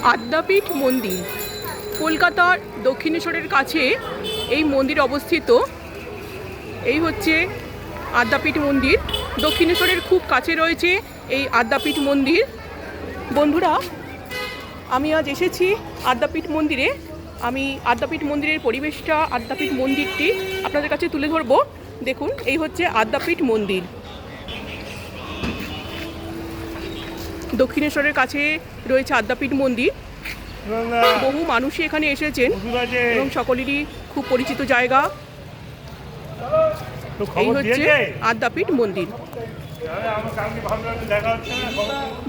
আদ্যাপীঠ মন্দির কলকাতার দক্ষিণেশ্বরের কাছে এই মন্দির অবস্থিত। এই হচ্ছে আদ্যাপীঠ মন্দির। দক্ষিণেশ্বরের খুব কাছে রয়েছে এই আদ্যাপীঠ মন্দির। বন্ধুরা, আমি আজ এসেছি আদ্যাপীঠ মন্দিরে। আমি আদ্যাপীঠ মন্দিরের পরিবেশটা, আদ্যাপীঠ মন্দিরটি আপনাদের কাছে তুলে ধরবো। দেখুন, এই হচ্ছে আদ্যাপীঠ মন্দির। দক্ষিণেশ্বরের কাছে রয়েছে আদ্যাপীঠ মন্দির। বহু মানুষই এখানে এসেছেন এবং সকলেরই খুব পরিচিত জায়গা। এই হচ্ছে আদ্যাপীঠ মন্দির।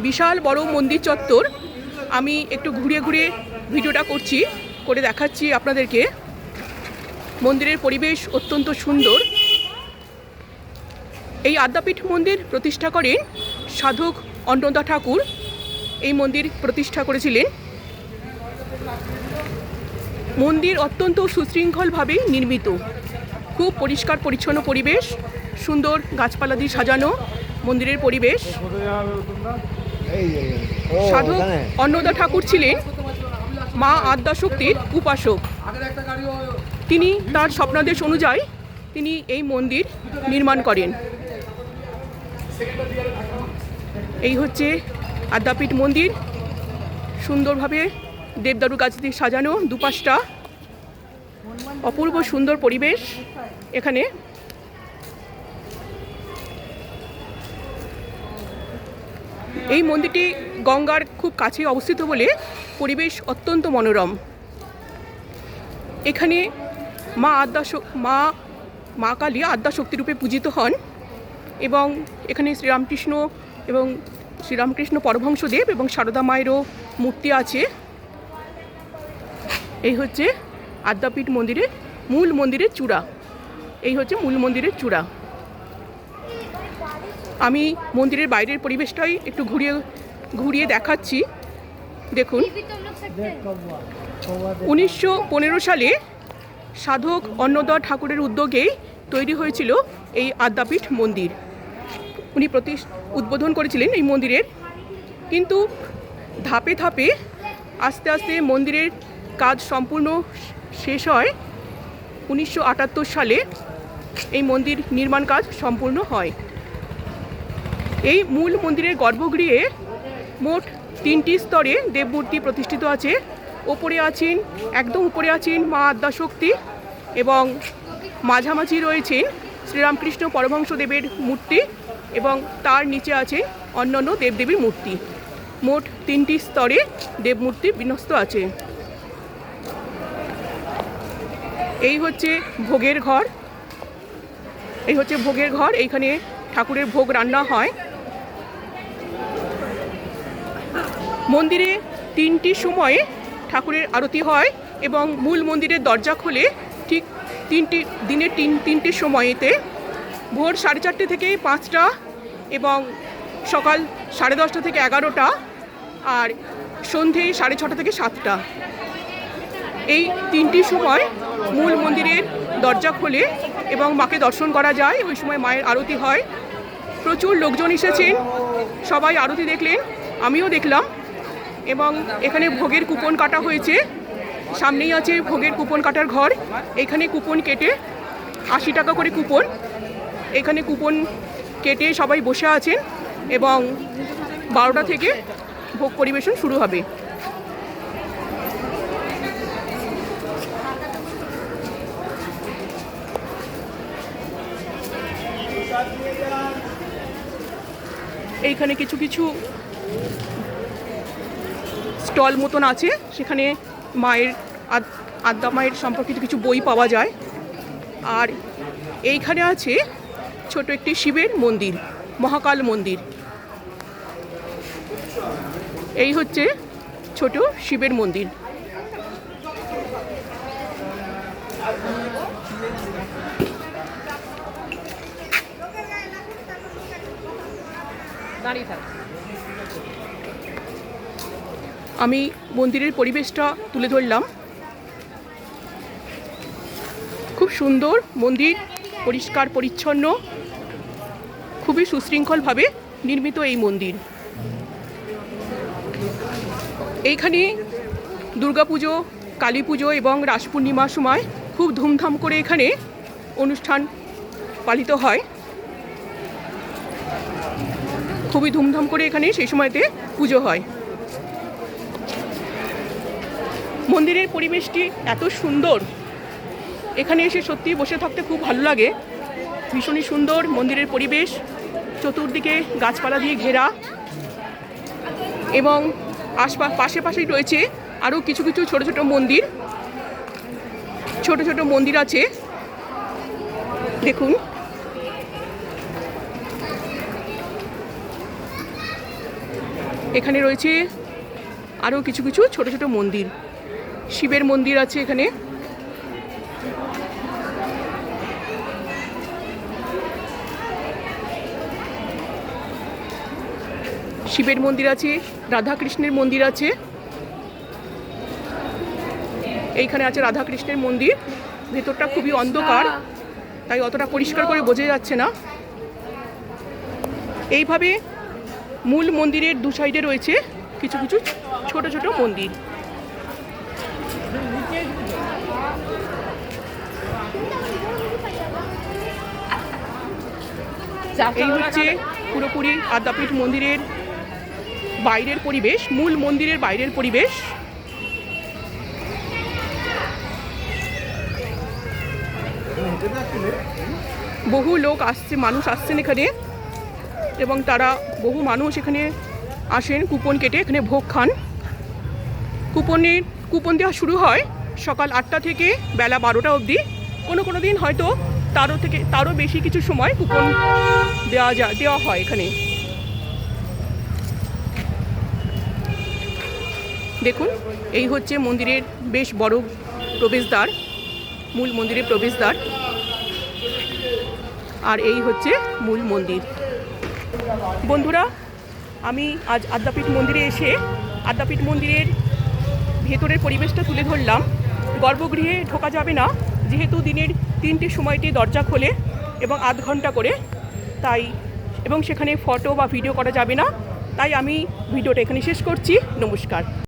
বিশাল বড় মন্দির চত্বর। আমি একটু ঘুরিয়ে ঘুরিয়ে ভিডিওটা করে দেখাচ্ছি আপনাদেরকে। মন্দিরের পরিবেশ অত্যন্ত সুন্দর। এই আদ্যাপীঠ মন্দির প্রতিষ্ঠা করেন সাধক অন্নদা ঠাকুর। এই মন্দির প্রতিষ্ঠা করেছিলেন। মন্দির অত্যন্ত সুশৃঙ্খলভাবে নির্মিত। খুব পরিষ্কার পরিচ্ছন্ন পরিবেশ, সুন্দর গাছপালা দিয়ে সাজানো মন্দিরের পরিবেশ। সাধক অন্নদা ঠাকুর ছিলেন মা আদ্যাশক্তির উপাসক। তিনি তার স্বপ্নাদেশ অনুযায়ী তিনি এই মন্দির নির্মাণ করেন। এই হচ্ছে আদ্যাপীঠ মন্দির। সুন্দরভাবে দেবদারু গাছ দিয়ে সাজানো, দুপাশটা অপূর্ব সুন্দর পরিবেশ এখানে। এই মন্দিরটি গঙ্গার খুব কাছে অবস্থিত বলে পরিবেশ অত্যন্ত মনোরম। এখানে মা কালী আদ্যাশক্তি রূপে পূজিত হন এবং এখানে শ্রীরামকৃষ্ণ পরমহংসদেব এবং সারদা মায়েরও মূর্তি আছে। এই হচ্ছে আদ্যাপীঠ মূল মন্দিরের চূড়া। এই হচ্ছে মূল মন্দিরের চূড়া। আমি মন্দিরের বাইরের পরিবেশটাই একটু ঘুরিয়ে দেখাচ্ছি। দেখুন, 1915 সালে সাধক অন্নদা ঠাকুরের উদ্যোগে তৈরি হয়েছিল এই আদ্যাপীঠ মন্দির। উনি উদ্বোধন করেছিলেন এই মন্দিরের। কিন্তু ধাপে ধাপে আস্তে আস্তে মন্দিরের কাজ সম্পূর্ণ শেষ হয়। 1978 সালে এই মন্দির নির্মাণ কাজ সম্পূর্ণ হয়। এই মূল মন্দিরের গর্ভগৃহে মোট 3টি স্তরে দেবমূর্তি প্রতিষ্ঠিত আছে। একদম উপরে আছেন মা আদ্যাশক্তি এবং মাঝামাঝি রয়েছেন শ্রীরামকৃষ্ণ পরমহংসদেবের মূর্তি এবং তার নিচে আছে অন্যান্য দেবদেবীর মূর্তি। মোট 3টি স্তরে দেবমূর্তি বিন্যস্ত আছে। এই হচ্ছে ভোগের ঘর। এইখানে ঠাকুরের ভোগ রান্না হয়। মন্দিরে 3টি সময়ে ঠাকুরের আরতি হয় এবং মূল মন্দিরের দরজা খোলে ঠিক দিনের 3টি সময়েতে। ভোর 4:30 থেকে 5টা এবং সকাল 10:30 থেকে 11টা আর সন্ধে 6:30 থেকে 7টা। এই 3টি সময় মূল মন্দিরের দরজা খোলে এবং মাকে দর্শন করা যায়। ওই সময় মায়ের আরতি হয়। প্রচুর লোকজন এসেছেন, সবাই আরতি দেখলেন, আমিও দেখলাম। এবং এখানে ভোগের কুপন কাটা হয়েছে। সামনেই আছে ভোগের কুপন কাটার ঘর। এখানে কুপন কেটে 80 টাকা করে কুপন। এখানে কুপন কেটে সবাই বসে আছেন এবং 12টা থেকে ভোগ পরিবেশন শুরু হবে। এইখানে কিছু স্টল মতন আছে, সেখানে আদ্যা মায়ের সম্পর্কিত কিছু বই পাওয়া যায়। আর এইখানে আছে ছোট একটি শিবের মন্দির, মহাকাল মন্দির। এই হচ্ছে ছোট শিবের মন্দির। আমি মন্দিরের পরিবেশটা তুলে ধরলাম। খুব সুন্দর মন্দির, পরিষ্কার পরিচ্ছন্ন, খুবই সুশৃঙ্খলভাবে নির্মিত এই মন্দির। এইখানে দুর্গাপুজো, কালী পুজো এবং রাস পূর্ণিমার সময় খুব ধুমধাম করে এখানে অনুষ্ঠান পালিত হয়। খুবই ধুমধাম করে এখানে সেই সময়তে পুজো হয়। মন্দিরের পরিবেশটি এত সুন্দর, এখানে এসে সত্যি বসে থাকতে খুব ভালো লাগে। ভীষণই সুন্দর মন্দিরের পরিবেশ, চতুর্দিকে গাছপালা দিয়ে ঘেরা এবং পাশেই রয়েছে আরও কিছু কিছু ছোট ছোট মন্দির আছে। দেখুন, এখানে রয়েছে আরও কিছু কিছু ছোট ছোট মন্দির। শিবের মন্দির আছে এখানে। শিবের মন্দির আছে, রাধাকৃষ্ণের মন্দির আছে। এইখানে আছে রাধাকৃষ্ণের মন্দির। ভেতরটা খুবই অন্ধকার, তাই অতটা পরিষ্কার করে বোঝা যাচ্ছে না। এইভাবে মূল মন্দিরের দু সাইডে রয়েছে কিছু কিছু ছোট ছোট মন্দির। এই হচ্ছে পুরোপুরি আদ্যাপীঠ মন্দিরের বাইরের পরিবেশ, মূল মন্দিরের বাইরের পরিবেশ। বহু লোক আসছে, মানুষ আসছেন এখানে, এবং তারা বহু মানুষ এখানে আসেন কুপন কেটে এখানে ভোগ খান। কুপন দেওয়া শুরু হয় সকাল 8টা থেকে বেলা 12টা অবধি। কোনো দিন হয়তো তারও বেশি কিছু সময় কুপন দেওয়া হয় এখানে। দেখুন, এই হচ্ছে মন্দিরের বেশ বড় প্রবেশদ্বার, মূল মন্দিরের প্রবেশদ্বার। আর এই হচ্ছে মূল মন্দির। বন্ধুরা, আমি আজ আদ্যাপীঠ মন্দিরে এসে আদ্যাপীঠ মন্দিরের ভেতরের পরিবেশটা তুলে ধরলাম। গর্ভগৃহে ঢোকা যাবে না, যেহেতু দিনের 3টের সময়তে দরজা খোলে এবং আধ ঘন্টা করে, তাই এবং সেখানে ফটো বা ভিডিও করা যাবে না, তাই আমি ভিডিওটা এখানে শেষ করছি। নমস্কার।